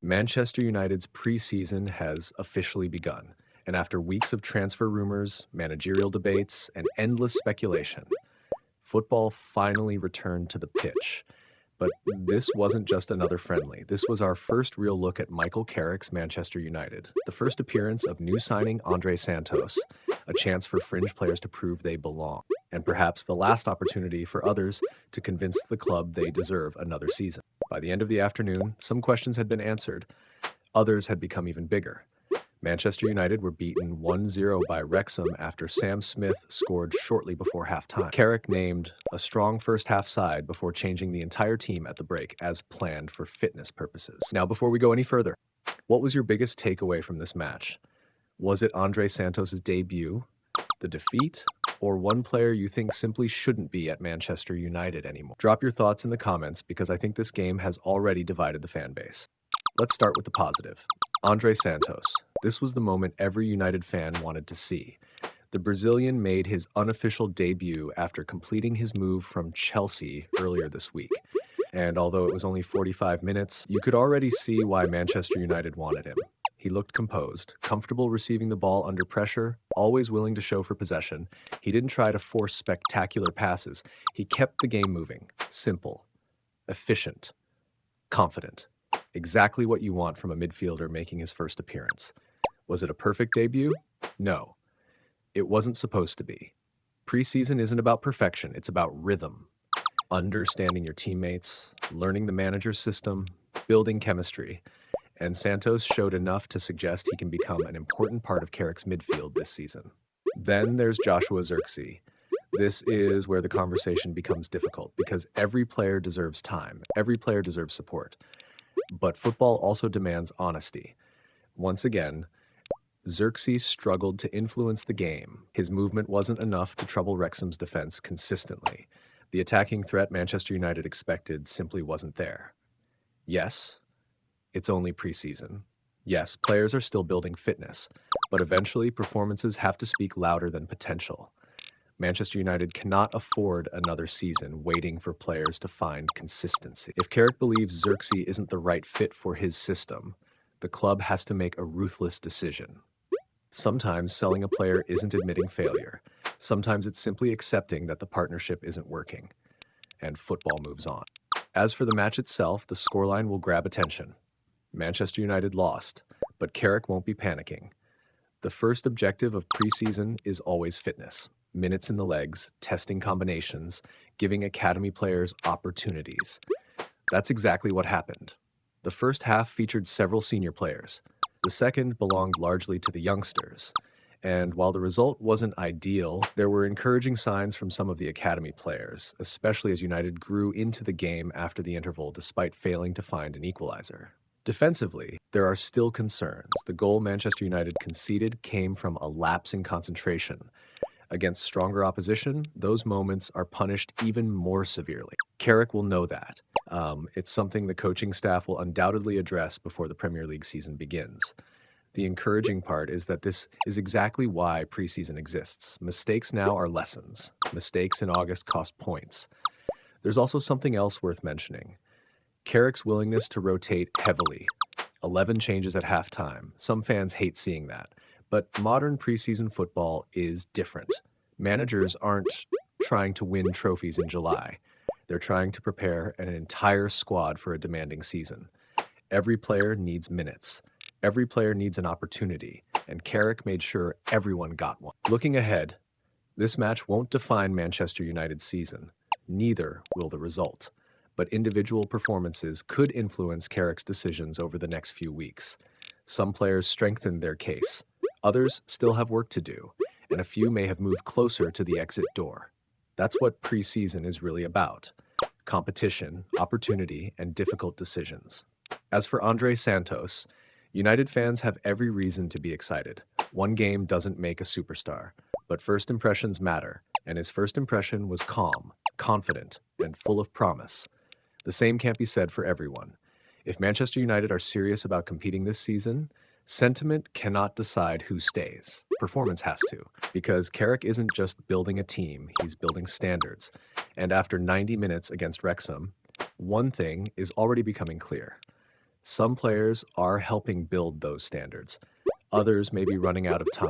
Manchester United's pre-season has officially begun, and after weeks of transfer rumors, managerial debates, and endless speculation, football finally returned to the pitch. But this wasn't just another friendly. This was our first real look at Michael Carrick's Manchester United, the first appearance of new signing Andrey Santos, a chance for fringe players to prove they belong, and perhaps the last opportunity for others to convince the club they deserve another season. By the end of the afternoon, some questions had been answered. Others had become even bigger. Manchester United were beaten 1-0 by Wrexham after Sam Smith scored shortly before halftime. Carrick named a strong first-half side before changing the entire team at the break as planned for fitness purposes. Now, before we go any further, what was your biggest takeaway from this match? Was it Andrey Santos' debut, the defeat, or one player you think simply shouldn't be at Manchester United anymore? Drop your thoughts in the comments because I think this game has already divided the fan base. Let's start with the positive. Andrey Santos. This was the moment every United fan wanted to see. The Brazilian made his unofficial debut after completing his move from Chelsea earlier this week. And although it was only 45 minutes, you could already see why Manchester United wanted him. He looked composed, comfortable receiving the ball under pressure, always willing to show for possession. He didn't try to force spectacular passes. He kept the game moving. Simple, efficient, confident. Exactly what you want from a midfielder making his first appearance. Was it a perfect debut? No. It wasn't supposed to be. Preseason isn't about perfection, it's about rhythm. Understanding your teammates, learning the manager's system, building chemistry. And Santos showed enough to suggest he can become an important part of Carrick's midfield this season. Then there's Joshua Zirkzee. This is where the conversation becomes difficult because every player deserves time, every player deserves support. But football also demands honesty. Once again, Zirkzee struggled to influence the game. His movement wasn't enough to trouble Wrexham's defense consistently. The attacking threat Manchester United expected simply wasn't there. Yes, it's only preseason. Yes, players are still building fitness, but eventually performances have to speak louder than potential. Manchester United cannot afford another season waiting for players to find consistency. If Carrick believes Zirkzee isn't the right fit for his system, the club has to make a ruthless decision. Sometimes selling a player isn't admitting failure. Sometimes it's simply accepting that the partnership isn't working. And football moves on. As for the match itself, the scoreline will grab attention. Manchester United lost, but Carrick won't be panicking. The first objective of preseason is always fitness. Minutes in the legs, testing combinations, giving academy players opportunities. That's exactly what happened. The first half featured several senior players. The second belonged largely to the youngsters. And while the result wasn't ideal, there were encouraging signs from some of the academy players, especially as United grew into the game after the interval despite failing to find an equalizer. Defensively, there are still concerns. The goal Manchester United conceded came from a lapse in concentration. Against stronger opposition, those moments are punished even more severely. Carrick will know that. It's something the coaching staff will undoubtedly address before the Premier League season begins. The encouraging part is that this is exactly why preseason exists. Mistakes now are lessons. Mistakes in August cost points. There's also something else worth mentioning. Carrick's willingness to rotate heavily. 11 changes at halftime. Some fans hate seeing that. But modern preseason football is different. Managers aren't trying to win trophies in July. They're trying to prepare an entire squad for a demanding season. Every player needs minutes. Every player needs an opportunity, and Carrick made sure everyone got one. Looking ahead, this match won't define Manchester United's season. Neither will the result. But individual performances could influence Carrick's decisions over the next few weeks. Some players strengthened their case. Others still have work to do, and a few may have moved closer to the exit door. That's what preseason is really about. Competition, opportunity, and difficult decisions. As for Andrey Santos, United fans have every reason to be excited. One game doesn't make a superstar, but first impressions matter, and his first impression was calm, confident, and full of promise. The same can't be said for everyone. If Manchester United are serious about competing this season, sentiment cannot decide who stays. Performance has to, because Carrick isn't just building a team, he's building standards. And after 90 minutes against Wrexham, one thing is already becoming clear. Some players are helping build those standards. Others may be running out of time.